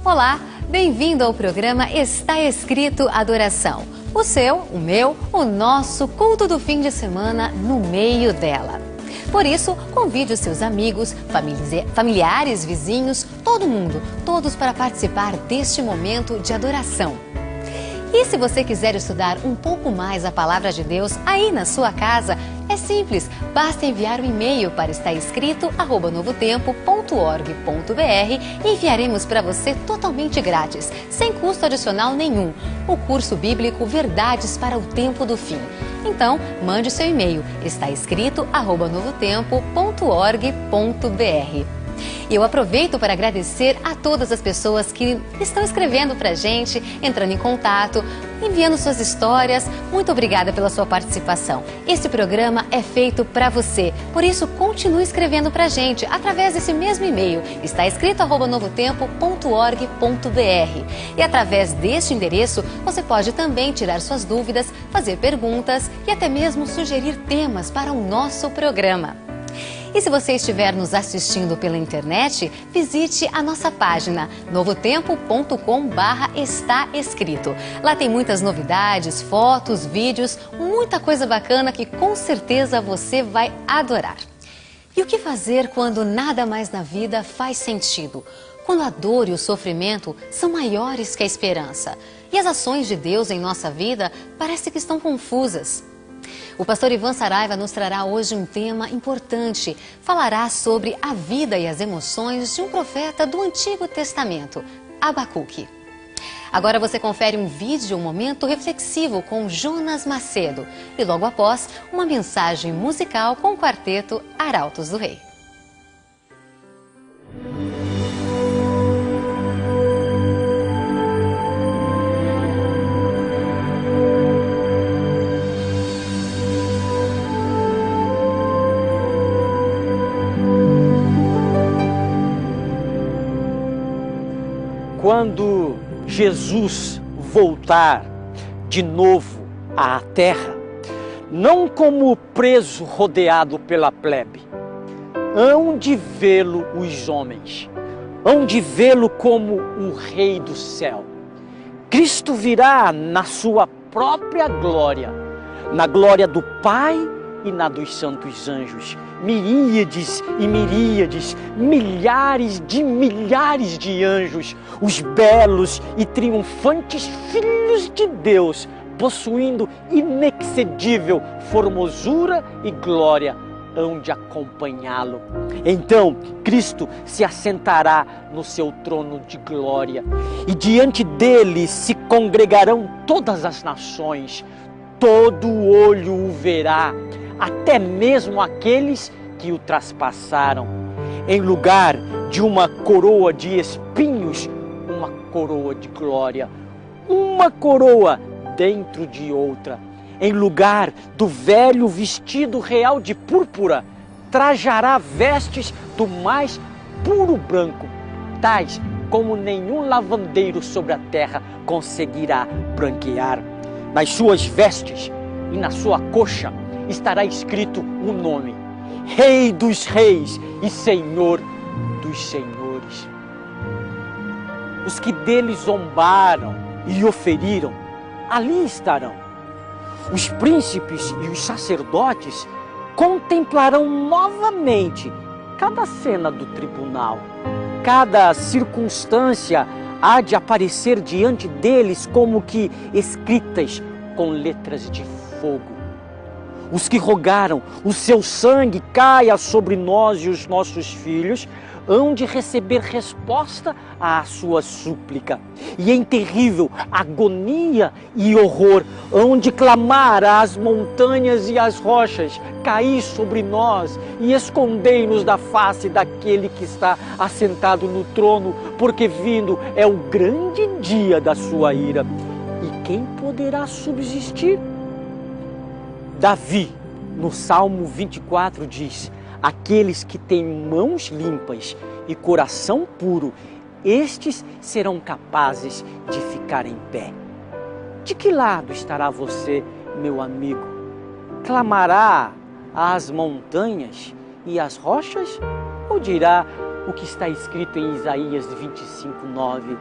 Olá, bem-vindo ao programa Está Escrito Adoração. O seu, o meu, o nosso culto do fim de semana no meio dela. Por isso, convide os seus amigos, familiares, vizinhos, todo mundo, todos para participar deste momento de adoração. E se você quiser estudar um pouco mais a Palavra de Deus aí na sua casa, é simples, basta enviar um e-mail para estaescrito@novotempo.org.br e enviaremos para você totalmente grátis, sem custo adicional nenhum, o curso bíblico Verdades para o Tempo do Fim. Então, mande seu e-mail, estaescrito@novotempo.org.br. E eu aproveito para agradecer a todas as pessoas que estão escrevendo para a gente, entrando em contato, enviando suas histórias. Muito obrigada pela sua participação. Este programa é feito para você, por isso continue escrevendo para a gente através desse mesmo e-mail, estaescrito@novotempo.org.br. E através deste endereço, você pode também tirar suas dúvidas, fazer perguntas e até mesmo sugerir temas para o nosso programa. E se você estiver nos assistindo pela internet, visite a nossa página novotempo.com/estaescrito. Lá tem muitas novidades, fotos, vídeos, muita coisa bacana que com certeza você vai adorar. E o que fazer quando nada mais na vida faz sentido? Quando a dor e o sofrimento são maiores que a esperança e as ações de Deus em nossa vida parece que estão confusas. O pastor Ivan Saraiva nos trará hoje um tema importante. Falará sobre a vida e as emoções de um profeta do Antigo Testamento, Abacuque. Agora você confere um vídeo, um momento reflexivo com Jonas Macedo. E logo após, uma mensagem musical com o quarteto Arautos do Rei. Quando Jesus voltar de novo à terra, não como preso rodeado pela plebe, hão de vê-lo os homens, hão de vê-lo como o Rei do céu. Cristo virá na sua própria glória, na glória do Pai e na dos santos anjos. Miríades e miríades, milhares de anjos, os belos e triunfantes filhos de Deus, possuindo inexcedível formosura e glória, hão de acompanhá-lo. Então, Cristo se assentará no seu trono de glória e diante dele se congregarão todas as nações. Todo olho o verá, até mesmo aqueles que o traspassaram. Em lugar de uma coroa de espinhos, uma coroa de glória. Uma coroa dentro de outra. Em lugar do velho vestido real de púrpura, trajará vestes do mais puro branco, tais como nenhum lavandeiro sobre a terra conseguirá branquear. Nas suas vestes e na sua coxa estará escrito o nome: Rei dos Reis e Senhor dos Senhores. Os que dele zombaram e o feriram, ali estarão. Os príncipes e os sacerdotes contemplarão novamente cada cena do tribunal. Cada circunstância há de aparecer diante deles como que escritas com letras de fogo. Os que rogaram o seu sangue caia sobre nós e os nossos filhos, hão de receber resposta à sua súplica. E em terrível agonia e horror, hão de clamar às montanhas e às rochas: caí sobre nós e escondei-nos da face daquele que está assentado no trono, porque vindo é o grande dia da sua ira. E quem poderá subsistir? Davi, no Salmo 24, diz: aqueles que têm mãos limpas e coração puro, estes serão capazes de ficar em pé. De que lado estará você, meu amigo? Clamará às montanhas e às rochas? Ou dirá o que está escrito em Isaías 25:9.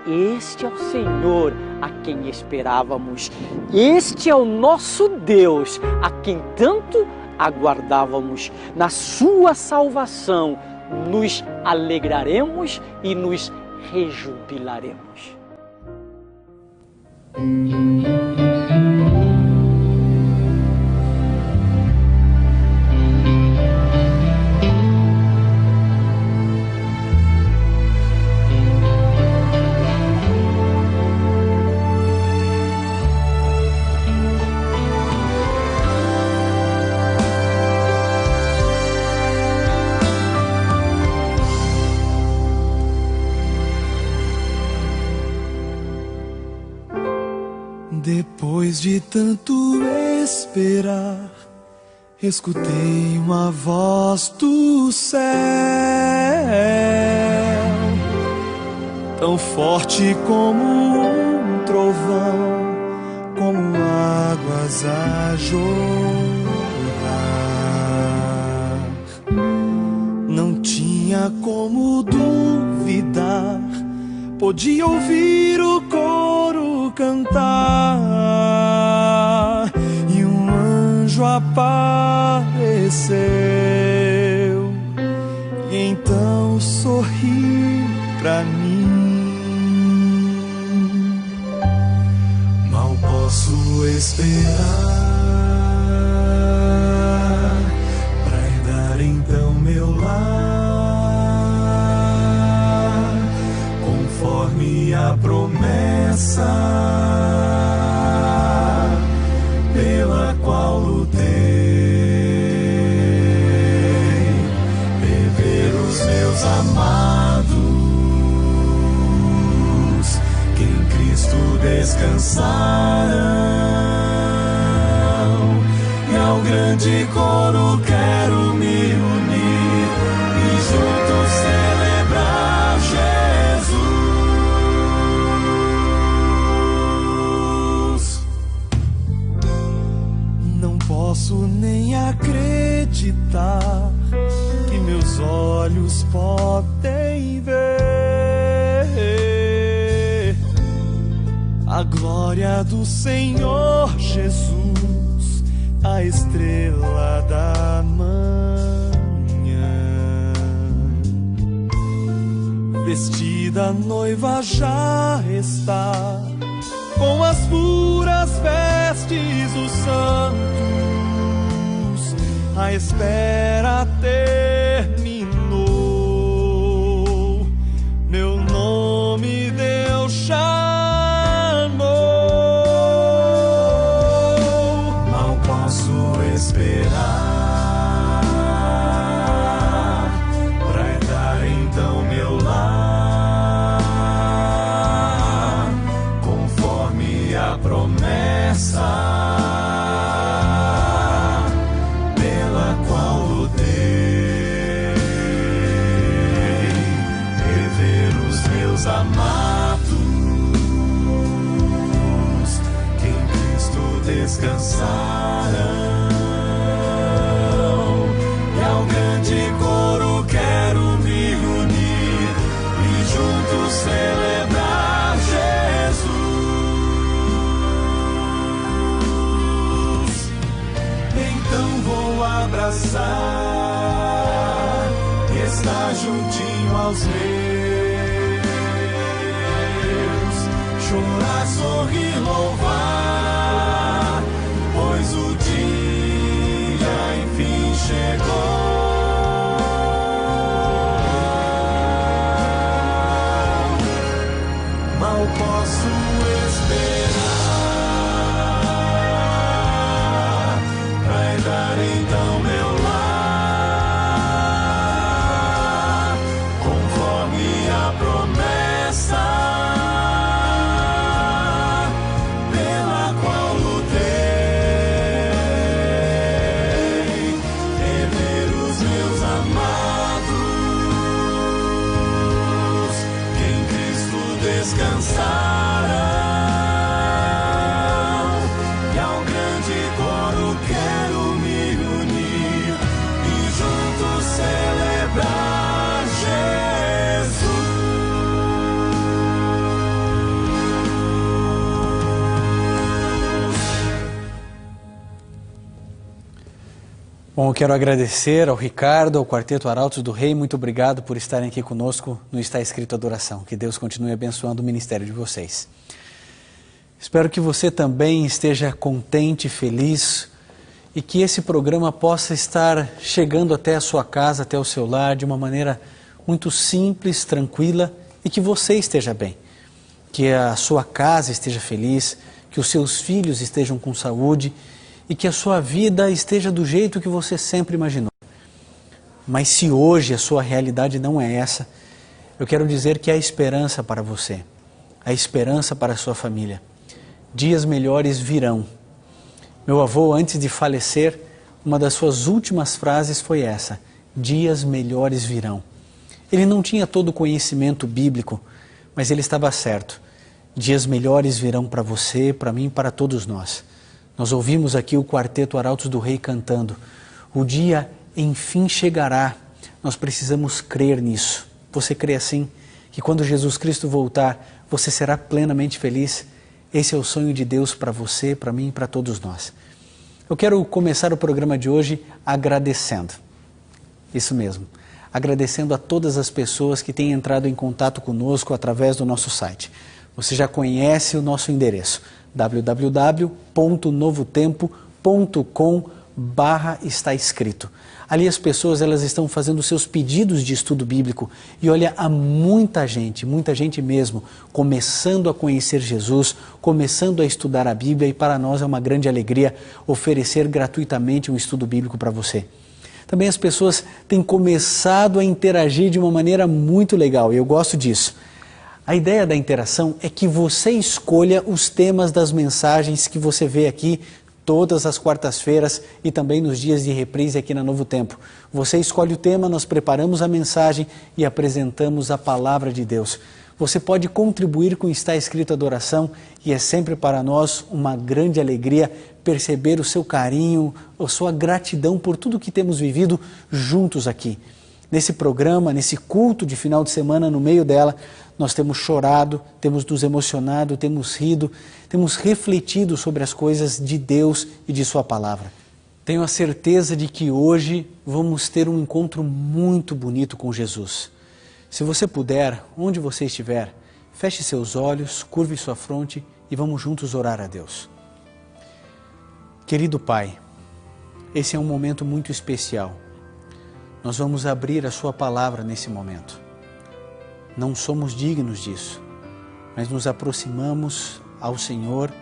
Este é o Senhor a quem esperávamos. Este é o nosso Deus a quem tanto aguardávamos. Na sua salvação nos alegraremos e nos rejubilaremos. Depois de tanto esperar, escutei uma voz do céu, tão forte como um trovão, como águas a jorrar. Não tinha como duvidar, podia ouvir o coro cantar, e um anjo apareceu, e então sorriu pra mim. Mal posso esperar pra herdar então meu lar, conforme a promessa pela qual lutei, rever os meus amados que em Cristo descansaram, e ao grande coro quero me unir e juntos celebrar Jesus. Não posso nem acreditar que meus olhos podem ver a glória do Senhor Jesus, a estrela da manhã. Vestida a noiva já está, com as puras vestes dos santos, a espera terminou, meu nome Deus chamou. Mal posso esperar pra herdar então meu lar, conforme a promessa pela qual lutei, rever os meus amados que em Cristo descansaram, e ao grande coro quero me unir e juntos celebrar Jesus. Então vou abraçar e estar juntinho aos meus, chorar, sorrir, louvar, pois o dia enfim chegou. Mal posso esperar pra herdar então meu lar, conforme a promessa pela qual lutei, rever os meus amados que em Cristo descansaram, e ao grande coro quero me unir e juntos celebrar Jesus. Bom, eu quero agradecer ao Ricardo, ao Quarteto Arautos do Rei, muito obrigado por estarem aqui conosco no Está Escrito Adoração. Que Deus continue abençoando o ministério de vocês. Espero que você também esteja contente, feliz e que esse programa possa estar chegando até a sua casa, até o seu lar, de uma maneira muito simples, tranquila e que você esteja bem. Que a sua casa esteja feliz, que os seus filhos estejam com saúde e que a sua vida esteja do jeito que você sempre imaginou. Mas se hoje a sua realidade não é essa, eu quero dizer que há esperança para você, há esperança para a sua família. Dias melhores virão. Meu avô, antes de falecer, uma das suas últimas frases foi essa: dias melhores virão. Ele não tinha todo o conhecimento bíblico, mas ele estava certo. Dias melhores virão para você, para mim, para todos nós. Nós ouvimos aqui o Quarteto Arautos do Rei cantando. O dia, enfim, chegará. Nós precisamos crer nisso. Você crê assim? Que quando Jesus Cristo voltar, você será plenamente feliz? Esse é o sonho de Deus para você, para mim e para todos nós. Eu quero começar o programa de hoje agradecendo. Isso mesmo. Agradecendo a todas as pessoas que têm entrado em contato conosco através do nosso site. Você já conhece o nosso endereço, www.novotempo.com/está escrito. Ali as pessoas elas estão fazendo seus pedidos de estudo bíblico e olha, há muita gente mesmo, começando a conhecer Jesus, começando a estudar a Bíblia e para nós é uma grande alegria oferecer gratuitamente um estudo bíblico para você. Também as pessoas têm começado a interagir de uma maneira muito legal e eu gosto disso. A ideia da interação é que você escolha os temas das mensagens que você vê aqui todas as quartas-feiras e também nos dias de reprise aqui na Novo Tempo. Você escolhe o tema, nós preparamos a mensagem e apresentamos a palavra de Deus. Você pode contribuir com o Está Escrito Adoração e é sempre para nós uma grande alegria perceber o seu carinho, a sua gratidão por tudo que temos vivido juntos aqui. Nesse programa, nesse culto de final de semana, no meio dela, nós temos chorado, temos nos emocionado, temos rido, temos refletido sobre as coisas de Deus e de Sua Palavra. Tenho a certeza de que hoje vamos ter um encontro muito bonito com Jesus. Se você puder, onde você estiver, feche seus olhos, curve sua fronte e vamos juntos orar a Deus. Querido Pai, esse é um momento muito especial. Nós vamos abrir a Sua Palavra nesse momento. Não somos dignos disso, mas nos aproximamos ao Senhor,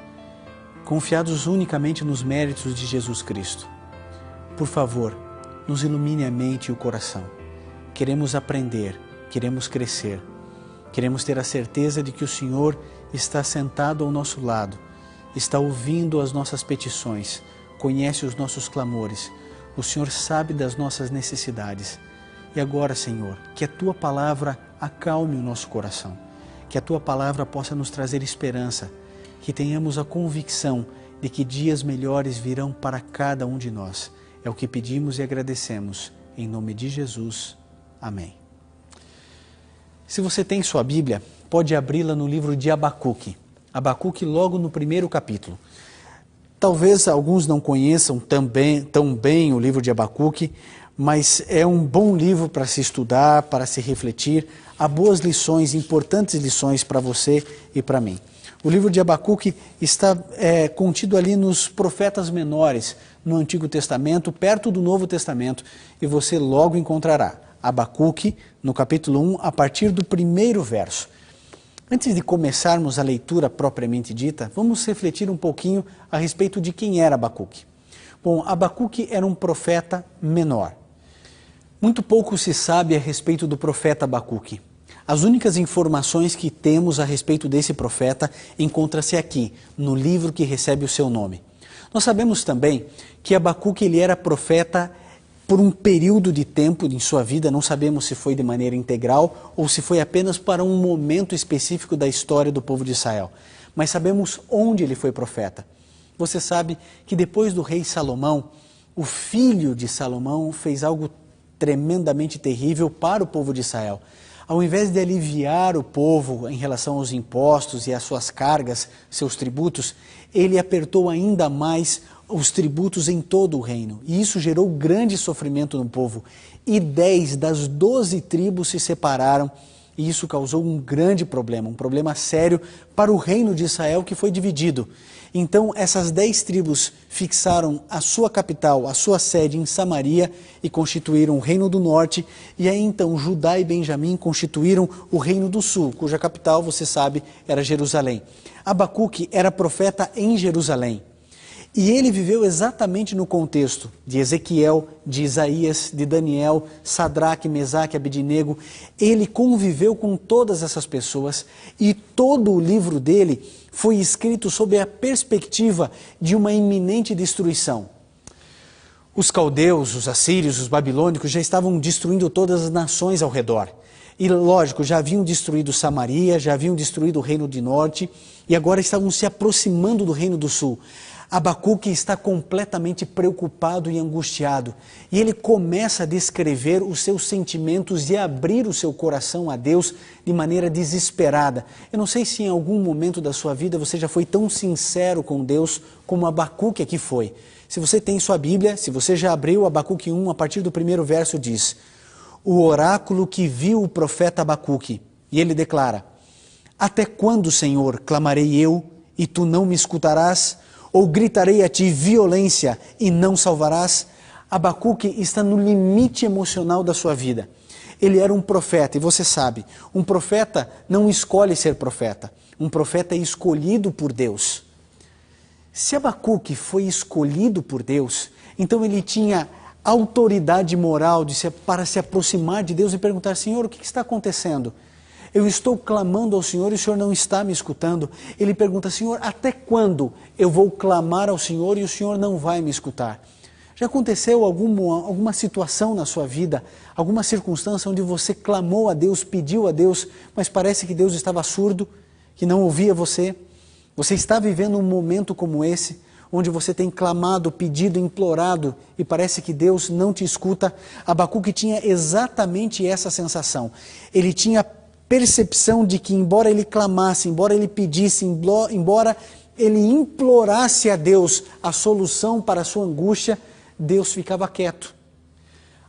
confiados unicamente nos méritos de Jesus Cristo. Por favor, nos ilumine a mente e o coração. Queremos aprender, queremos crescer, queremos ter a certeza de que o Senhor está sentado ao nosso lado, está ouvindo as nossas petições, conhece os nossos clamores. O Senhor sabe das nossas necessidades. E agora, Senhor, que a Tua Palavra acalme o nosso coração. Que a Tua Palavra possa nos trazer esperança. Que tenhamos a convicção de que dias melhores virão para cada um de nós. É o que pedimos e agradecemos. Em nome de Jesus. Amém. Se você tem sua Bíblia, pode abri-la no livro de Abacuque. Abacuque logo no primeiro capítulo. Talvez alguns não conheçam tão bem o livro de Abacuque, mas é um bom livro para se estudar, para se refletir. Há boas lições, importantes lições para você e para mim. O livro de Abacuque está contido ali nos profetas menores, no Antigo Testamento, perto do Novo Testamento, e você logo encontrará Abacuque, no capítulo 1, a partir do primeiro verso. Antes de começarmos a leitura propriamente dita, vamos refletir um pouquinho a respeito de quem era Abacuque. Bom, Abacuque era um profeta menor. Muito pouco se sabe a respeito do profeta Abacuque. As únicas informações que temos a respeito desse profeta encontra-se aqui, no livro que recebe o seu nome. Nós sabemos também que Abacuque ele era profeta por um período de tempo em sua vida, não sabemos se foi de maneira integral ou se foi apenas para um momento específico da história do povo de Israel. Mas sabemos onde ele foi profeta. Você sabe que depois do rei Salomão, o filho de Salomão fez algo tremendamente terrível para o povo de Israel. Ao invés de aliviar o povo em relação aos impostos e às suas cargas, seus tributos, ele apertou ainda mais os tributos em todo o reino. E isso gerou grande sofrimento no povo. E 10 das 12 tribos se separaram. E isso causou um grande problema, um problema sério para o reino de Israel, que foi dividido. Então essas 10 tribos fixaram a sua capital, a sua sede em Samaria e constituíram o reino do norte. E aí então Judá e Benjamim constituíram o reino do sul, cuja capital, você sabe, era Jerusalém. Abacuque era profeta em Jerusalém. E ele viveu exatamente no contexto de Ezequiel, de Isaías, de Daniel, Sadraque, Mesaque, Abednego. Ele conviveu com todas essas pessoas e todo o livro dele foi escrito sob a perspectiva de uma iminente destruição. Os caldeus, os assírios, os babilônicos já estavam destruindo todas as nações ao redor. E lógico, já haviam destruído Samaria, já haviam destruído o reino do norte e agora estavam se aproximando do reino do sul. Abacuque está completamente preocupado e angustiado. E ele começa a descrever os seus sentimentos e a abrir o seu coração a Deus de maneira desesperada. Eu não sei se em algum momento da sua vida você já foi tão sincero com Deus como Abacuque aqui foi. Se você tem sua Bíblia, se você já abriu Abacuque 1, a partir do primeiro verso diz: o oráculo que viu o profeta Abacuque. E ele declara: até quando, Senhor, clamarei eu e tu não me escutarás? Ou gritarei a ti violência e não salvarás? Abacuque está no limite emocional da sua vida. Ele era um profeta, e você sabe, um profeta não escolhe ser profeta. Um profeta é escolhido por Deus. Se Abacuque foi escolhido por Deus, então ele tinha autoridade moral para se aproximar de Deus e perguntar: Senhor, o que está acontecendo? Eu estou clamando ao Senhor e o Senhor não está me escutando. Ele pergunta: Senhor, até quando eu vou clamar ao Senhor e o Senhor não vai me escutar? Já aconteceu alguma situação na sua vida, alguma circunstância onde você clamou a Deus, pediu a Deus, mas parece que Deus estava surdo, que não ouvia você? Você está vivendo um momento como esse, onde você tem clamado, pedido, implorado e parece que Deus não te escuta? Abacuque tinha exatamente essa sensação. Ele tinha percepção de que, embora ele clamasse, embora ele pedisse, embora ele implorasse a Deus a solução para a sua angústia, Deus ficava quieto.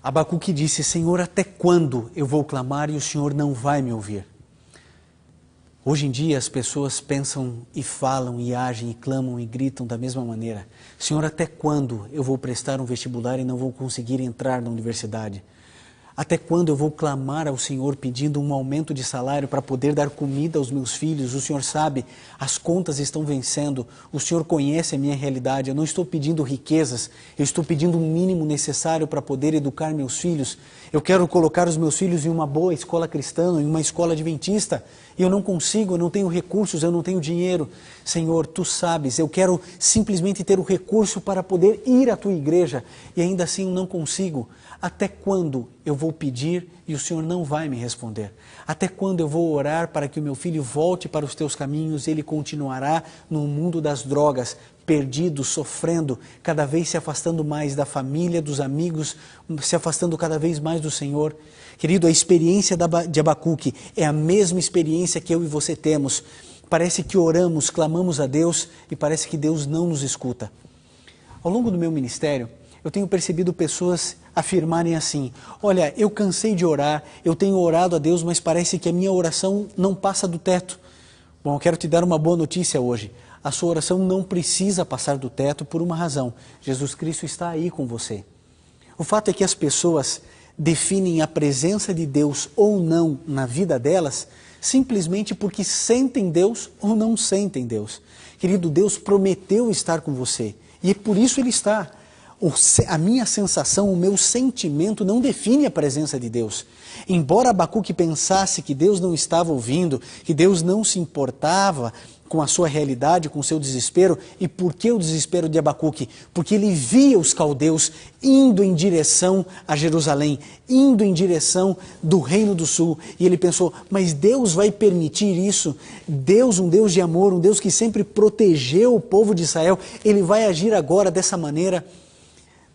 Abacuque disse: Senhor, até quando eu vou clamar e o Senhor não vai me ouvir? Hoje em dia as pessoas pensam e falam e agem e clamam e gritam da mesma maneira. Senhor, até quando eu vou prestar um vestibular e não vou conseguir entrar na universidade? Até quando eu vou clamar ao Senhor pedindo um aumento de salário para poder dar comida aos meus filhos? O Senhor sabe, as contas estão vencendo, o Senhor conhece a minha realidade, eu não estou pedindo riquezas, eu estou pedindo o mínimo necessário para poder educar meus filhos. Eu quero colocar os meus filhos em uma boa escola cristã, em uma escola adventista, e eu não consigo, eu não tenho recursos, eu não tenho dinheiro. Senhor, Tu sabes, eu quero simplesmente ter o recurso para poder ir à Tua igreja, e ainda assim eu não consigo. Até quando eu vou pedir e o Senhor não vai me responder? Até quando eu vou orar para que o meu filho volte para os Teus caminhos e ele continuará no mundo das drogas, perdido, sofrendo, cada vez se afastando mais da família, dos amigos, se afastando cada vez mais do Senhor? Querido, a experiência de Abacuque é a mesma experiência que eu e você temos. Parece que oramos, clamamos a Deus e parece que Deus não nos escuta. Ao longo do meu ministério, eu tenho percebido pessoas afirmarem assim: olha, eu cansei de orar, eu tenho orado a Deus, mas parece que a minha oração não passa do teto. Bom, eu quero te dar uma boa notícia hoje. A sua oração não precisa passar do teto por uma razão: Jesus Cristo está aí com você. O fato é que as pessoas definem a presença de Deus ou não na vida delas simplesmente porque sentem Deus ou não sentem Deus. Querido, Deus prometeu estar com você e por isso Ele está. A minha sensação, o meu sentimento não define a presença de Deus. Embora Abacuque pensasse que Deus não estava ouvindo, que Deus não se importava com a sua realidade, com o seu desespero. E por que o desespero de Abacuque? Porque ele via os caldeus indo em direção a Jerusalém, indo em direção do Reino do Sul. E ele pensou: mas Deus vai permitir isso? Deus, um Deus de amor, um Deus que sempre protegeu o povo de Israel, Ele vai agir agora dessa maneira?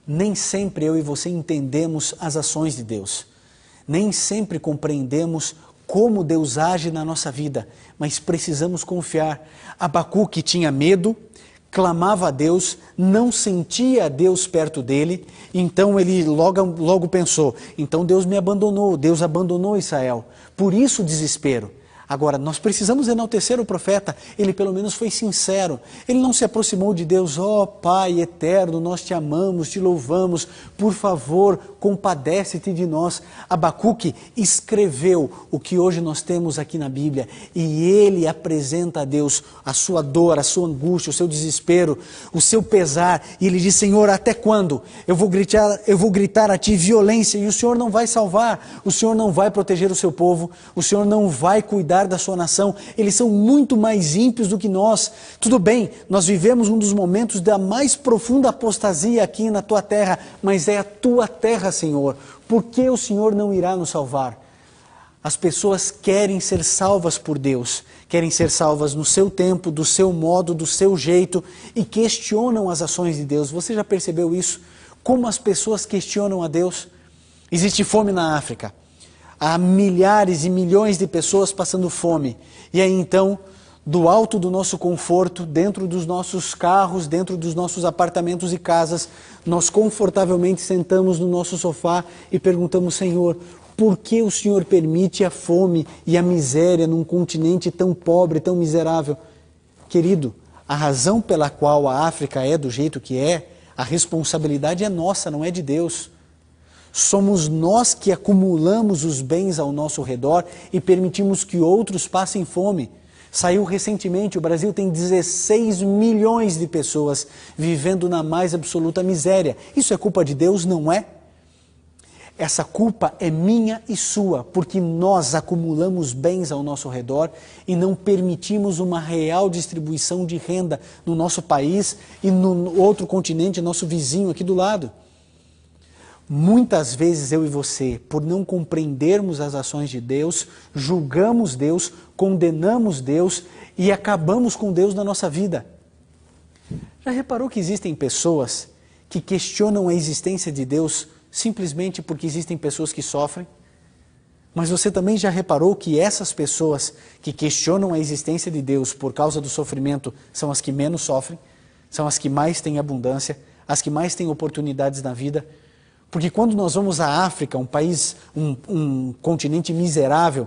Nem sempre eu e você entendemos as ações de Deus. Nem sempre compreendemos como Deus age na nossa vida, mas precisamos confiar. Abacuque tinha medo, clamava a Deus, não sentia a Deus perto dele, então ele logo pensou, então Deus me abandonou, Deus abandonou Israel. Por isso o desespero. Agora, nós precisamos enaltecer o profeta, ele pelo menos foi sincero, ele não se aproximou de Deus, ó Pai eterno, nós te amamos, te louvamos, por favor, compadece-te de nós. Abacuque escreveu o que hoje nós temos aqui na Bíblia, e ele apresenta a Deus a sua dor, a sua angústia, o seu desespero, o seu pesar, e ele diz, Senhor, até quando? Eu vou gritar a ti violência, e o Senhor não vai salvar, o Senhor não vai proteger o seu povo, o Senhor não vai cuidar da sua nação, eles são muito mais ímpios do que nós. Tudo bem, nós vivemos um dos momentos da mais profunda apostasia aqui na tua terra, mas é a tua terra, Senhor. Por que o Senhor não irá nos salvar? As pessoas querem ser salvas por Deus, querem ser salvas no seu tempo, do seu modo, do seu jeito, e questionam as ações de Deus. Você já percebeu isso? Como as pessoas questionam a Deus? Existe fome na África. Há milhares e milhões de pessoas passando fome. E aí então, do alto do nosso conforto, dentro dos nossos carros, dentro dos nossos apartamentos e casas, nós confortavelmente sentamos no nosso sofá e perguntamos, Senhor, por que o Senhor permite a fome e a miséria num continente tão pobre, tão miserável? Querido, a razão pela qual a África é do jeito que é, a responsabilidade é nossa, não é de Deus. Somos nós que acumulamos os bens ao nosso redor e permitimos que outros passem fome. Saiu recentemente, o Brasil tem 16 milhões de pessoas vivendo na mais absoluta miséria. Isso é culpa de Deus? Não é? Essa culpa é minha e sua, porque nós acumulamos bens ao nosso redor e não permitimos uma real distribuição de renda no nosso país e no outro continente, nosso vizinho aqui do lado. Muitas vezes eu e você, por não compreendermos as ações de Deus, julgamos Deus, condenamos Deus e acabamos com Deus na nossa vida. Já reparou que existem pessoas que questionam a existência de Deus simplesmente porque existem pessoas que sofrem? Mas você também já reparou que essas pessoas que questionam a existência de Deus por causa do sofrimento são as que menos sofrem, são as que mais têm abundância, as que mais têm oportunidades na vida? Porque quando nós vamos à África, um país, um continente miserável,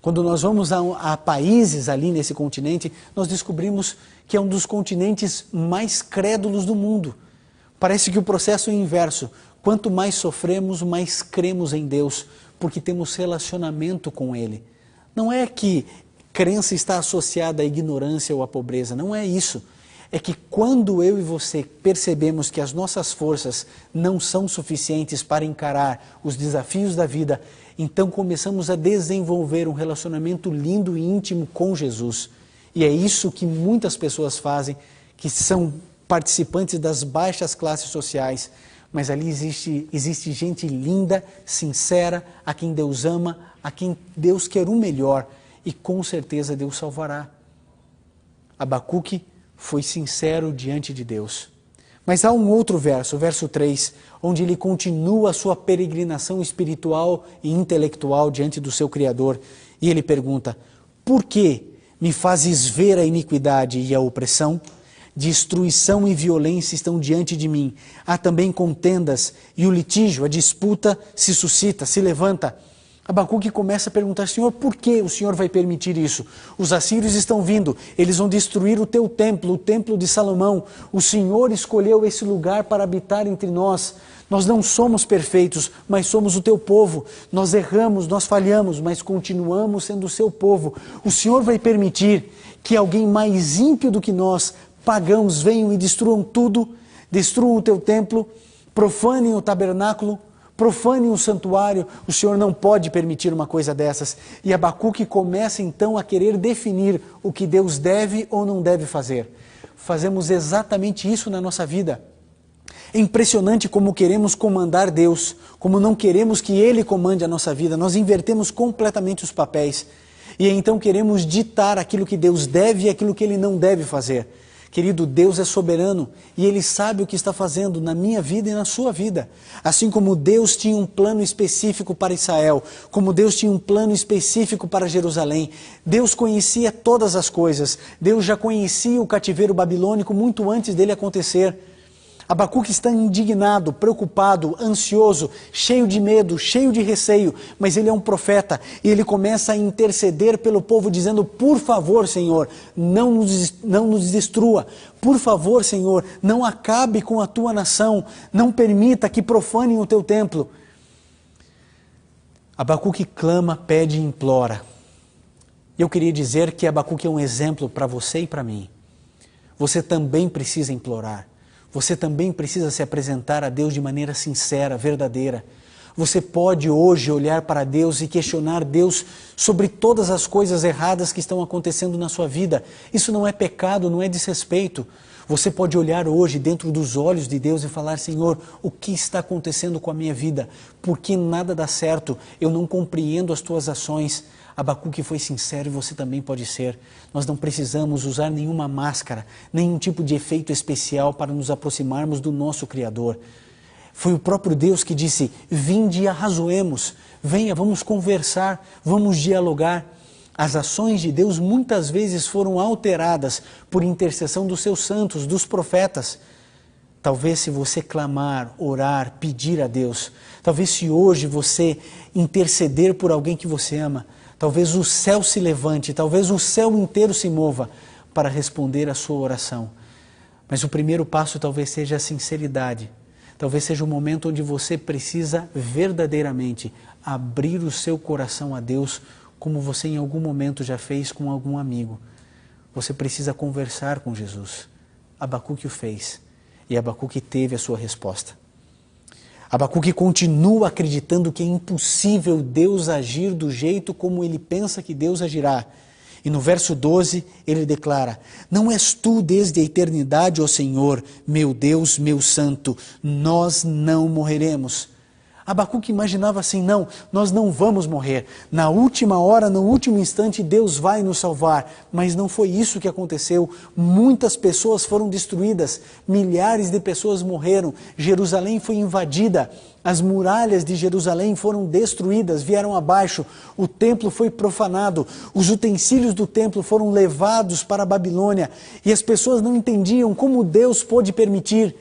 quando nós vamos a países ali nesse continente, nós descobrimos que é um dos continentes mais crédulos do mundo. Parece que o processo é o inverso. Quanto mais sofremos, mais cremos em Deus, porque temos relacionamento com Ele. Não é que crença está associada à ignorância ou à pobreza, não é isso. É que quando eu e você percebemos que as nossas forças não são suficientes para encarar os desafios da vida, então começamos a desenvolver um relacionamento lindo e íntimo com Jesus. E é isso que muitas pessoas fazem, que são participantes das baixas classes sociais, mas ali existe gente linda, sincera, a quem Deus ama, a quem Deus quer o melhor, e com certeza Deus salvará. Abacuque foi sincero diante de Deus. Mas há um outro verso, o verso 3, onde ele continua a sua peregrinação espiritual e intelectual diante do seu Criador. E ele pergunta, por que me fazes ver a iniquidade e a opressão? Destruição e violência estão diante de mim. Há também contendas e o litígio, a disputa se suscita, se levanta. Abacuque começa a perguntar, Senhor, por que o Senhor vai permitir isso? Os assírios estão vindo, eles vão destruir o teu templo, o templo de Salomão. O Senhor escolheu esse lugar para habitar entre nós. Nós não somos perfeitos, mas somos o teu povo. Nós erramos, nós falhamos, mas continuamos sendo o seu povo. O Senhor vai permitir que alguém mais ímpio do que nós, pagãos, venham e destruam tudo, destruam o teu templo, profanem o tabernáculo, profanem o santuário. O Senhor não pode permitir uma coisa dessas. E Abacuque começa então a querer definir o que Deus deve ou não deve fazer. Fazemos exatamente isso na nossa vida. É impressionante como queremos comandar Deus, como não queremos que Ele comande a nossa vida. Nós invertemos completamente os papéis. E então queremos ditar aquilo que Deus deve e aquilo que Ele não deve fazer. Querido, Deus é soberano e Ele sabe o que está fazendo na minha vida e na sua vida. Assim como Deus tinha um plano específico para Israel, como Deus tinha um plano específico para Jerusalém, Deus conhecia todas as coisas. Deus já conhecia o cativeiro babilônico muito antes dele acontecer. Abacuque está indignado, preocupado, ansioso, cheio de medo, cheio de receio, mas ele é um profeta e ele começa a interceder pelo povo dizendo: por favor, Senhor, não nos destrua, por favor, Senhor, não acabe com a tua nação, não permita que profanem o teu templo. Abacuque clama, pede e implora. Eu queria dizer que Abacuque é um exemplo para você e para mim. Você também precisa implorar. Você também precisa se apresentar a Deus de maneira sincera, verdadeira. Você pode hoje olhar para Deus e questionar Deus sobre todas as coisas erradas que estão acontecendo na sua vida. Isso não é pecado, não é desrespeito. Você pode olhar hoje dentro dos olhos de Deus e falar: Senhor, o que está acontecendo com a minha vida? Por que nada dá certo? Eu não compreendo as tuas ações. Abacuque foi sincero e você também pode ser. Nós não precisamos usar nenhuma máscara, nenhum tipo de efeito especial para nos aproximarmos do nosso Criador. Foi o próprio Deus que disse: vinde e arrazoemos, venha, vamos conversar, vamos dialogar. As ações de Deus muitas vezes foram alteradas por intercessão dos seus santos, dos profetas. Talvez se você clamar, orar, pedir a Deus, talvez se hoje você interceder por alguém que você ama, talvez o céu se levante, talvez o céu inteiro se mova para responder a sua oração. Mas o primeiro passo talvez seja a sinceridade. Talvez seja o momento onde você precisa verdadeiramente abrir o seu coração a Deus, como você em algum momento já fez com algum amigo. Você precisa conversar com Jesus. Abacuque o fez e Abacuque teve a sua resposta. Abacuque continua acreditando que é impossível Deus agir do jeito como ele pensa que Deus agirá. E no verso 12 ele declara: não és tu desde a eternidade, ó Senhor, meu Deus, meu santo, nós não morreremos. Abacuque imaginava assim: não, nós não vamos morrer. Na última hora, no último instante, Deus vai nos salvar. Mas não foi isso que aconteceu. Muitas pessoas foram destruídas, milhares de pessoas morreram, Jerusalém foi invadida, as muralhas de Jerusalém foram destruídas, vieram abaixo, o templo foi profanado, os utensílios do templo foram levados para a Babilônia, e as pessoas não entendiam como Deus pôde permitir.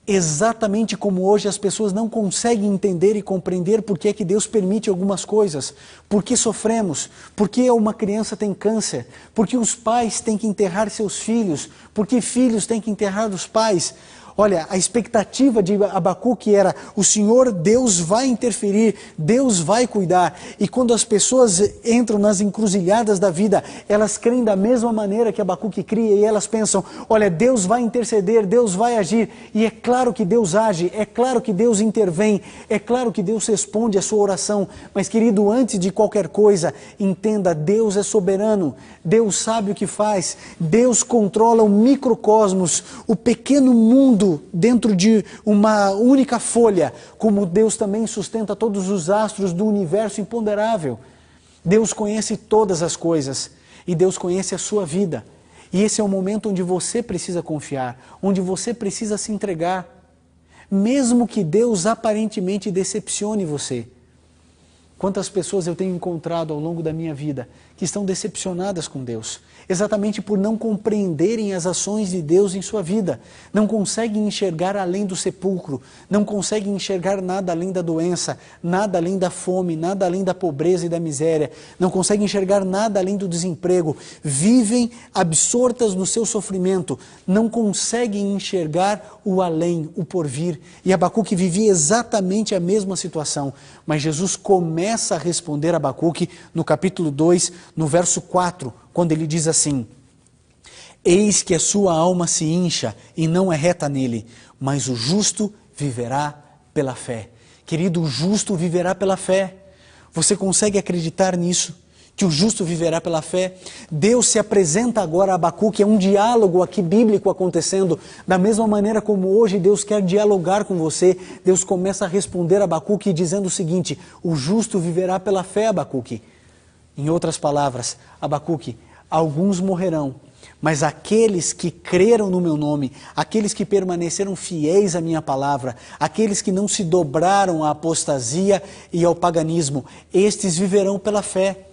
Exatamente como hoje as pessoas não conseguem entender e compreender por que é que Deus permite algumas coisas, por que sofremos, por que uma criança tem câncer, por que os pais têm que enterrar seus filhos, por que filhos têm que enterrar os pais. Olha, a expectativa de Abacuque era: o Senhor Deus vai interferir, Deus vai cuidar. E quando as pessoas entram nas encruzilhadas da vida, elas creem da mesma maneira que Abacuque cria e elas pensam: olha, Deus vai interceder, Deus vai agir. E é claro que Deus age, é claro que Deus intervém, é claro que Deus responde a sua oração. Mas, querido, antes de qualquer coisa, entenda: Deus é soberano, Deus sabe o que faz, Deus controla o microcosmos, o pequeno mundo dentro de uma única folha, como Deus também sustenta todos os astros do universo imponderável. Deus conhece todas as coisas e Deus conhece a sua vida. E esse é o momento onde você precisa confiar, onde você precisa se entregar, mesmo que Deus aparentemente decepcione você. Quantas pessoas eu tenho encontrado ao longo da minha vida que estão decepcionadas com Deus, exatamente por não compreenderem as ações de Deus em sua vida, não conseguem enxergar além do sepulcro, não conseguem enxergar nada além da doença, nada além da fome, nada além da pobreza e da miséria, não conseguem enxergar nada além do desemprego, vivem absortas no seu sofrimento, não conseguem enxergar o além, o porvir. E Abacuque vivia exatamente a mesma situação, mas Jesus começa a responder a Abacuque no capítulo 2, no verso 4, quando ele diz assim: eis que a sua alma se incha e não é reta nele, mas o justo viverá pela fé. Querido, o justo viverá pela fé. Você consegue acreditar nisso? Que o justo viverá pela fé? Deus se apresenta agora a Abacuque, é um diálogo aqui bíblico acontecendo, da mesma maneira como hoje Deus quer dialogar com você. Deus começa a responder a Abacuque dizendo o seguinte: o justo viverá pela fé, Abacuque. Em outras palavras, Abacuque, alguns morrerão, Mas aqueles que creram no meu nome, aqueles que permaneceram fiéis à minha palavra, aqueles que não se dobraram à apostasia e ao paganismo, estes viverão pela fé.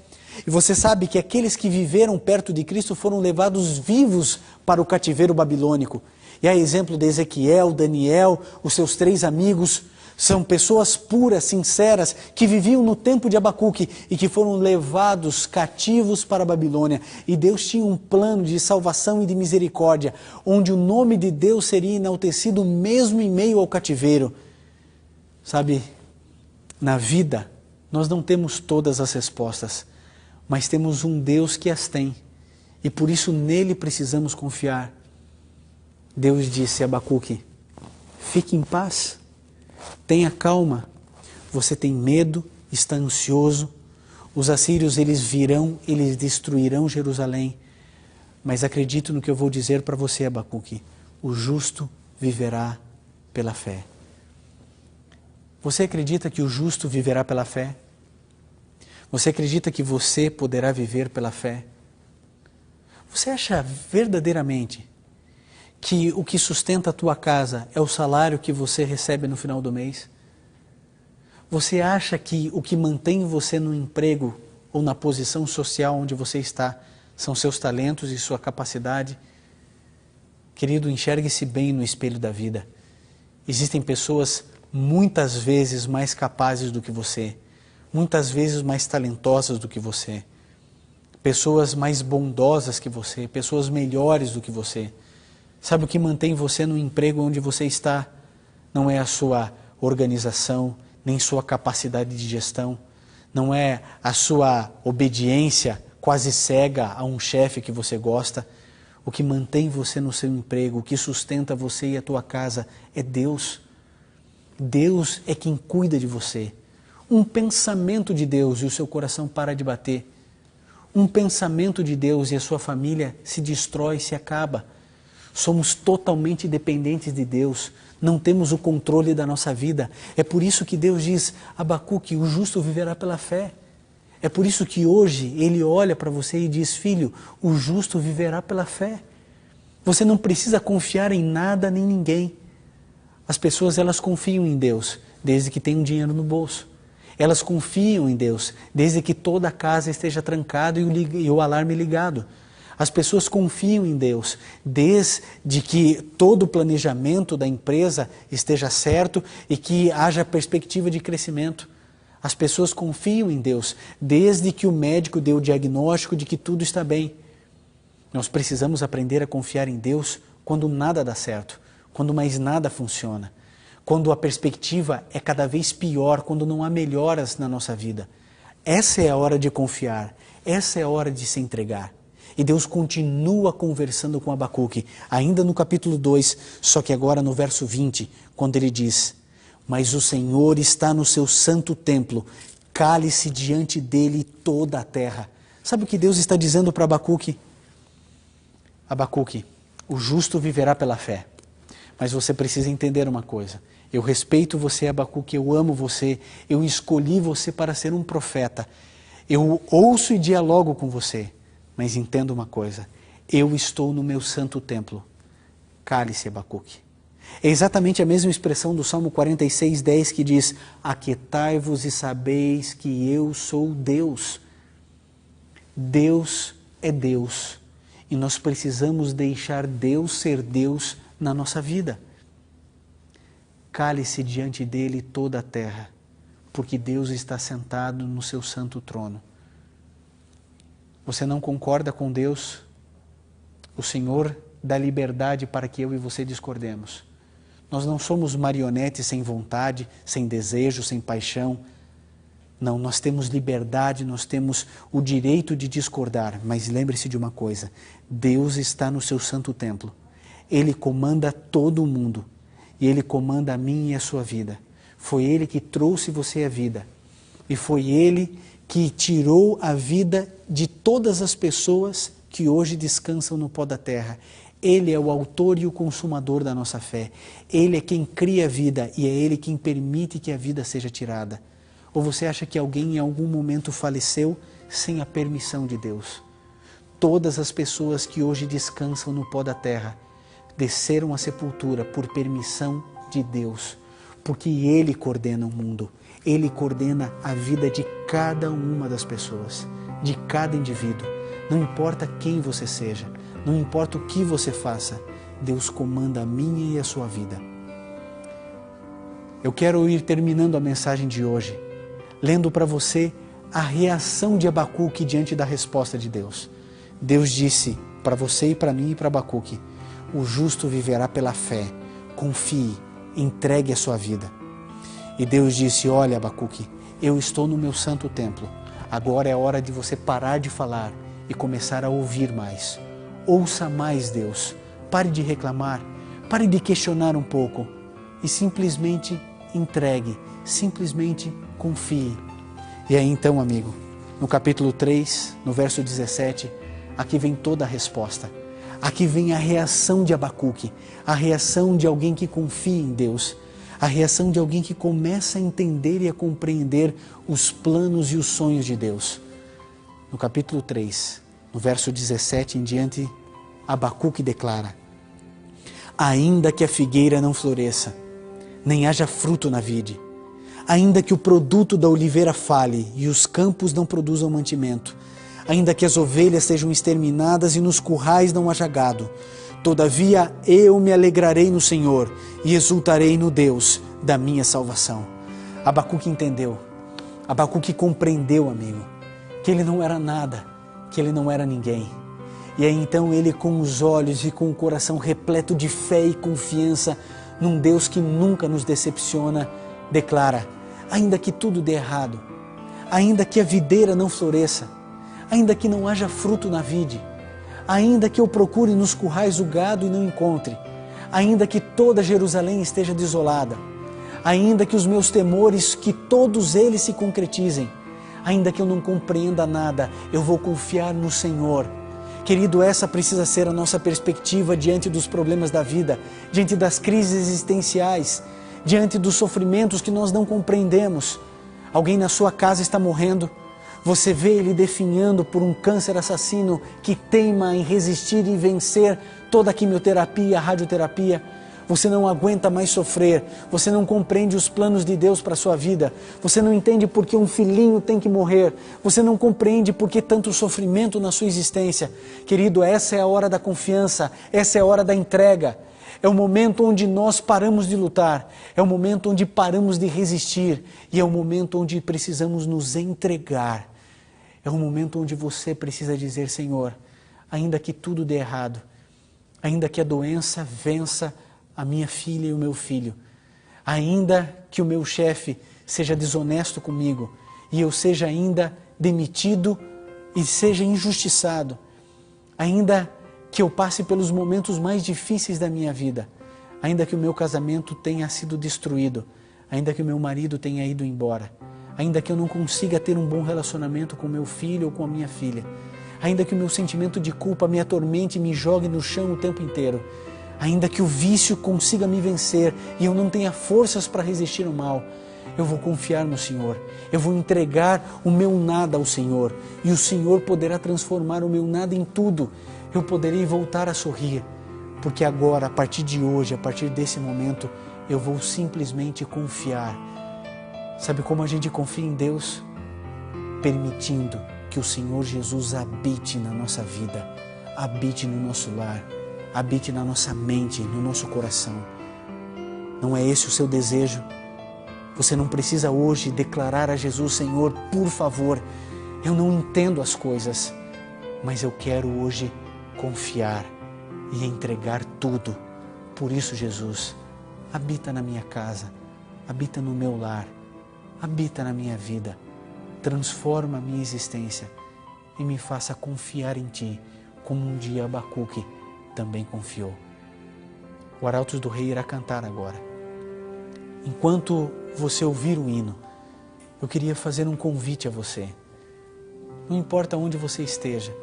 E você sabe que aqueles que viveram perto de Cristo foram levados vivos para o cativeiro babilônico. E a exemplo de Ezequiel, Daniel, os seus 3 amigos, são pessoas puras, sinceras, que viviam no tempo de Abacuque e que foram levados cativos para a Babilônia. E Deus tinha um plano de salvação e de misericórdia, onde o nome de Deus seria enaltecido mesmo em meio ao cativeiro. Sabe, na vida, nós não temos todas as respostas, mas temos um Deus que as tem. E por isso nele precisamos confiar. Deus disse a Abacuque, fique em paz. Tenha calma, você tem medo, está ansioso, os assírios eles virão, eles destruirão Jerusalém, mas acredite no que eu vou dizer para você, Abacuque, o justo viverá pela fé. Você acredita que o justo viverá pela fé? Você acredita que você poderá viver pela fé? Você acha verdadeiramente que o que sustenta a tua casa é o salário que você recebe no final do mês? Você acha que o que mantém você no emprego ou na posição social onde você está são seus talentos e sua capacidade? Querido, enxergue-se bem no espelho da vida. Existem pessoas muitas vezes mais capazes do que você, muitas vezes mais talentosas do que você, pessoas mais bondosas que você, pessoas melhores do que você. Sabe o que mantém você no emprego onde você está? Não é a sua organização, nem sua capacidade de gestão, não é a sua obediência quase cega a um chefe que você gosta. O que mantém você no seu emprego, o que sustenta você e a tua casa é Deus. Deus é quem cuida de você. Um pensamento de Deus e o seu coração para de bater. Um pensamento de Deus e a sua família se destrói, se acaba. Somos totalmente dependentes de Deus, não temos o controle da nossa vida. É por isso que Deus diz, Abacuque, o justo viverá pela fé. É por isso que hoje Ele olha para você e diz, filho, o justo viverá pela fé. Você não precisa confiar em nada nem ninguém. As pessoas, elas confiam em Deus, desde que tenham dinheiro no bolso. Elas confiam em Deus, desde que toda a casa esteja trancada e o alarme ligado. As pessoas confiam em Deus, desde que todo o planejamento da empresa esteja certo e que haja perspectiva de crescimento. As pessoas confiam em Deus, desde que o médico dê o diagnóstico de que tudo está bem. Nós precisamos aprender a confiar em Deus quando nada dá certo, quando mais nada funciona, quando a perspectiva é cada vez pior, quando não há melhoras na nossa vida. Essa é a hora de confiar, essa é a hora de se entregar. E Deus continua conversando com Abacuque, ainda no capítulo 2, só que agora no verso 20, quando ele diz, mas o Senhor está no seu santo templo, cale-se diante dele toda a terra. Sabe o que Deus está dizendo para Abacuque? Abacuque, o justo viverá pela fé, mas você precisa entender uma coisa. Eu respeito você, Abacuque, eu amo você, eu escolhi você para ser um profeta. Eu ouço e dialogo com você. Mas entenda uma coisa, eu estou no meu santo templo. Cale-se, Abacuque. É exatamente a mesma expressão do Salmo 46, 10, que diz, aquietai-vos e sabeis que eu sou Deus. Deus é Deus. E nós precisamos deixar Deus ser Deus na nossa vida. Cale-se diante dele toda a terra, porque Deus está sentado no seu santo trono. Você não concorda com Deus? O Senhor dá liberdade para que eu e você discordemos. Nós não somos marionetes sem vontade, sem desejo, sem paixão. Não, nós temos liberdade, nós temos o direito de discordar. Mas lembre-se de uma coisa, Deus está no seu santo templo. Ele comanda todo o mundo e Ele comanda a mim e a sua vida. Foi Ele que trouxe você à vida e foi Ele que tirou a vida de todas as pessoas que hoje descansam no pó da terra. Ele é o autor e o consumador da nossa fé. Ele é quem cria a vida e é Ele quem permite que a vida seja tirada. Ou você acha que alguém em algum momento faleceu sem a permissão de Deus? todas as pessoas que hoje descansam no pó da terra desceram à sepultura por permissão de Deus, porque Ele coordena o mundo, Ele coordena a vida de cada uma das pessoas, de cada indivíduo. Não importa quem você seja, não importa o que você faça, Deus comanda a minha e a sua vida. Eu quero ir terminando a mensagem de hoje, lendo para você a reação de Abacuque diante da resposta de Deus. Deus disse para você e para mim e para Abacuque: o justo viverá pela fé, confie, entregue a sua vida. E Deus disse: olha, Abacuque, eu estou no meu santo templo, agora é hora de você parar de falar e começar a ouvir mais. Ouça mais Deus, pare de reclamar, pare de questionar um pouco e simplesmente entregue, simplesmente confie. E aí então, amigo, no capítulo 3, no verso 17, aqui vem toda a resposta. Aqui vem a reação de Abacuque, a reação de alguém que confia em Deus, a reação de alguém que começa a entender e a compreender os planos e os sonhos de Deus. No capítulo 3, no verso 17 em diante, Abacuque declara: ainda que a figueira não floresça, nem haja fruto na vide, ainda que o produto da oliveira fale e os campos não produzam mantimento, ainda que as ovelhas sejam exterminadas e nos currais não haja gado, todavia eu me alegrarei no Senhor e exultarei no Deus da minha salvação. Abacuque entendeu, Abacuque compreendeu, amigo, que ele não era nada, que ele não era ninguém. E aí então ele, com os olhos e com o coração repleto de fé e confiança num Deus que nunca nos decepciona, declara: ainda que tudo dê errado, ainda que a videira não floresça, ainda que não haja fruto na vide, ainda que eu procure nos currais o gado e não encontre, ainda que toda Jerusalém esteja desolada, ainda que os meus temores, que todos eles se concretizem, ainda que eu não compreenda nada, eu vou confiar no Senhor. Querido, essa precisa ser a nossa perspectiva diante dos problemas da vida, diante das crises existenciais, diante dos sofrimentos que nós não compreendemos. Alguém na sua casa está morrendo, você vê ele definhando por um câncer assassino que teima em resistir e vencer toda a quimioterapia, a radioterapia. Você não aguenta mais sofrer, você não compreende os planos de Deus para a sua vida, você não entende por que um filhinho tem que morrer, você não compreende por que tanto sofrimento na sua existência. Querido, essa é a hora da confiança, essa é a hora da entrega. É o momento onde nós paramos de lutar, é o momento onde paramos de resistir e é o momento onde precisamos nos entregar. É o momento onde você precisa dizer: Senhor, ainda que tudo dê errado, ainda que a doença vença a minha filha e o meu filho, ainda que o meu chefe seja desonesto comigo e eu seja ainda demitido e seja injustiçado, ainda que eu passe pelos momentos mais difíceis da minha vida, ainda que o meu casamento tenha sido destruído, ainda que o meu marido tenha ido embora, ainda que eu não consiga ter um bom relacionamento com meu filho ou com a minha filha, ainda que o meu sentimento de culpa me atormente e me jogue no chão o tempo inteiro, ainda que o vício consiga me vencer e eu não tenha forças para resistir ao mal, eu vou confiar no Senhor, eu vou entregar o meu nada ao Senhor e o Senhor poderá transformar o meu nada em tudo. Eu poderei voltar a sorrir, porque agora, a partir de hoje, a partir desse momento, eu vou simplesmente confiar. Sabe como a gente confia em Deus? Permitindo que o Senhor Jesus habite na nossa vida, habite no nosso lar, habite na nossa mente, no nosso coração. Não é esse o seu desejo? Você não precisa hoje declarar a Jesus: Senhor, por favor, eu não entendo as coisas, mas eu quero hoje confiar e entregar tudo. Por isso, Jesus, habita na minha casa, habita no meu lar, habita na minha vida, transforma a minha existência e me faça confiar em Ti, como um dia Abacuque também confiou. O Arautos do Rei irá cantar agora. Enquanto você ouvir o hino, eu queria fazer um convite a você. Não importa onde você esteja,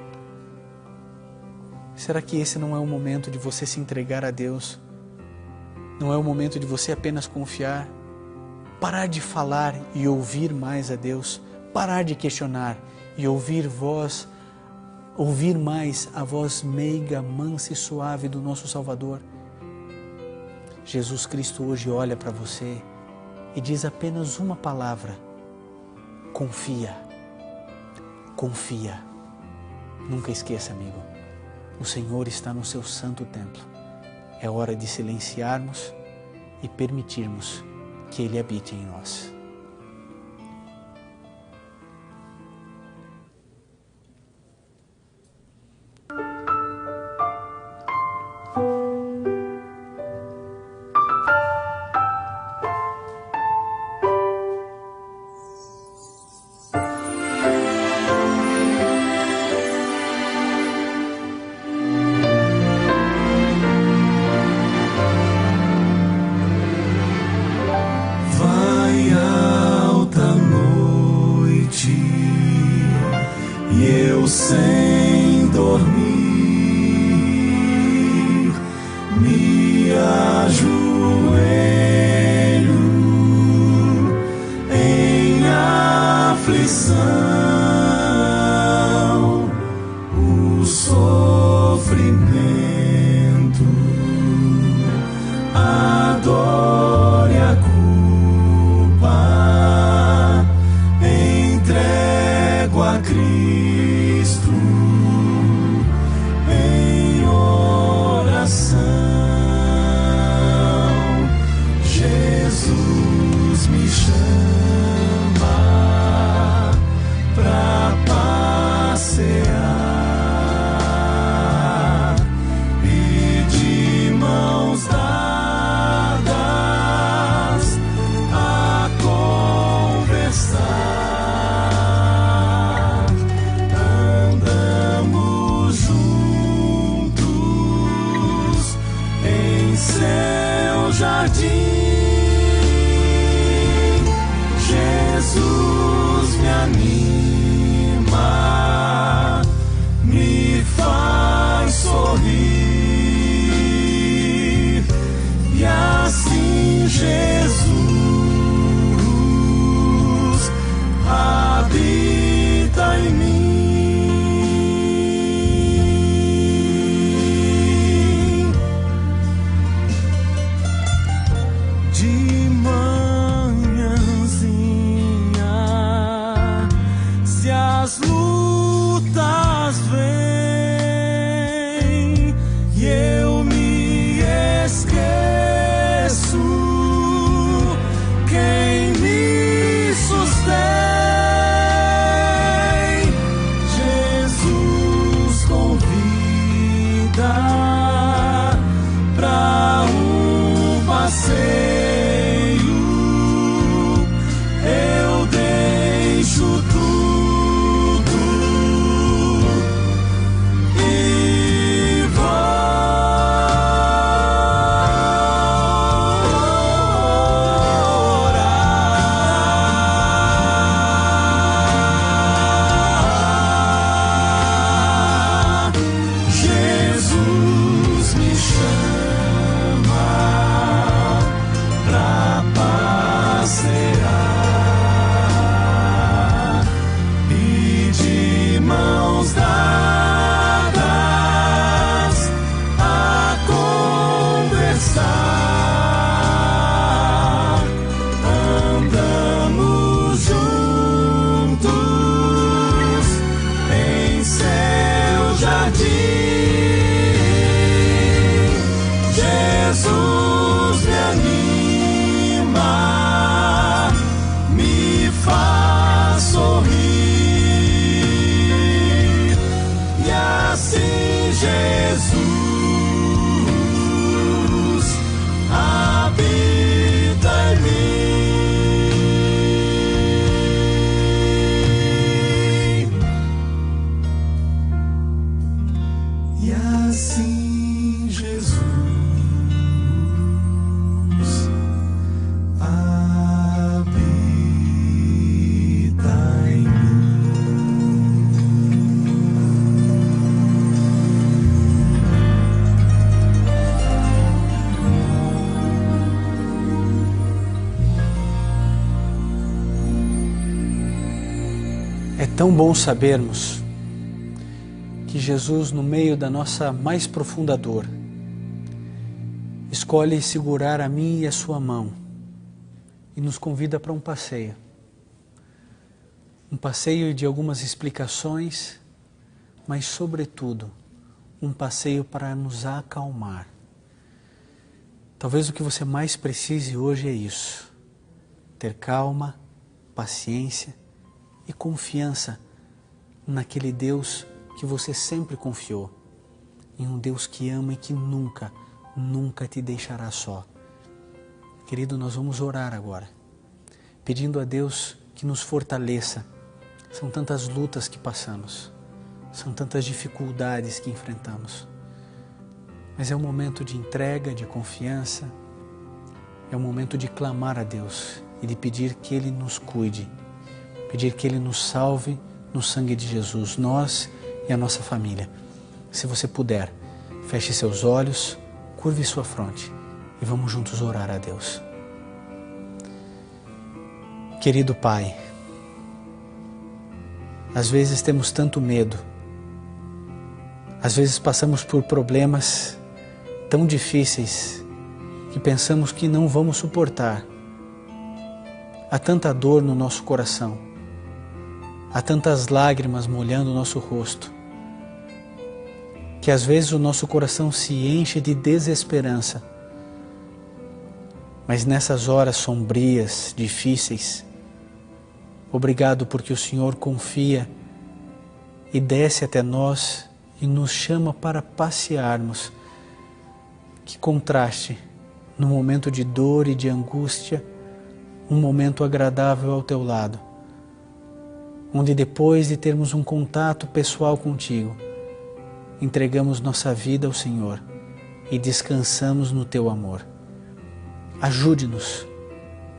será que esse não é o momento de você se entregar a Deus? Não é o momento de você apenas confiar? Parar de falar e ouvir mais a Deus? Parar de questionar e ouvir voz ouvir mais a voz meiga, mansa e suave do nosso Salvador. Jesus Cristo hoje olha para você e diz apenas uma palavra: confia, confia. Nunca esqueça, amigo, o Senhor está no seu santo templo. É hora de silenciarmos e permitirmos que Ele habite em nós. Sem dormir, me ajoelho em aflição, o sofrimento, a dor e a culpa, entrego a Cristo. Jesus me chama pra passear e de mãos dadas a conversar. Andamos juntos em seu jardim. Jesus me anima, me faz sorrir, e assim Jesus habita em mim. De manhãzinha, se as lutas vêm e eu me esqueço, quem me sustém, Jesus convida pra um passeio. Eu deixo tudo e vou orar. Jesus me chama pra passear e de mãos dadas a conversar. Andamos juntos em seu jardim. Jesus me anima, me faz sorrir, e assim Jesus habita em mim, e assim Jesus habita em mim. É tão bom sabermos que Jesus, no meio da nossa mais profunda dor, escolhe segurar a mim e a sua mão e nos convida para um passeio. Um passeio de algumas explicações, mas sobretudo um passeio para nos acalmar. Talvez o que você mais precise hoje é isso: ter calma, paciência e confiança naquele Deus que você sempre confiou, em um Deus que ama e que nunca te deixará só. Querido, nós vamos orar agora, pedindo a Deus que nos fortaleça. São tantas lutas que passamos, são tantas dificuldades que enfrentamos, mas é um momento de entrega, de confiança, é um momento de clamar a Deus e de pedir que Ele nos cuide, pedir que Ele nos salve no sangue de Jesus, nós e a nossa família. Se você puder, feche seus olhos, curve sua fronte e vamos juntos orar a Deus. Querido Pai, às vezes temos tanto medo, às vezes passamos por problemas tão difíceis que pensamos que não vamos suportar. Há tanta dor no nosso coração, há tantas lágrimas molhando o nosso rosto, que às vezes o nosso coração se enche de desesperança. Mas nessas horas sombrias, difíceis, obrigado porque o Senhor confia e desce até nós e nos chama para passearmos. Que contraste, no momento de dor e de angústia, um momento agradável ao teu lado, onde depois de termos um contato pessoal contigo, entregamos nossa vida ao Senhor e descansamos no teu amor. Ajude-nos,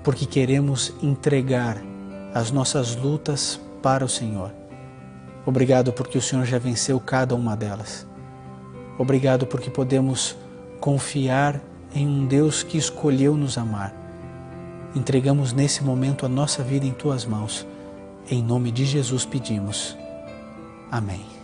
porque queremos entregar as nossas lutas para o Senhor. Obrigado porque o Senhor já venceu cada uma delas. Obrigado porque podemos confiar em um Deus que escolheu nos amar. Entregamos nesse momento a nossa vida em tuas mãos. Em nome de Jesus pedimos. Amém.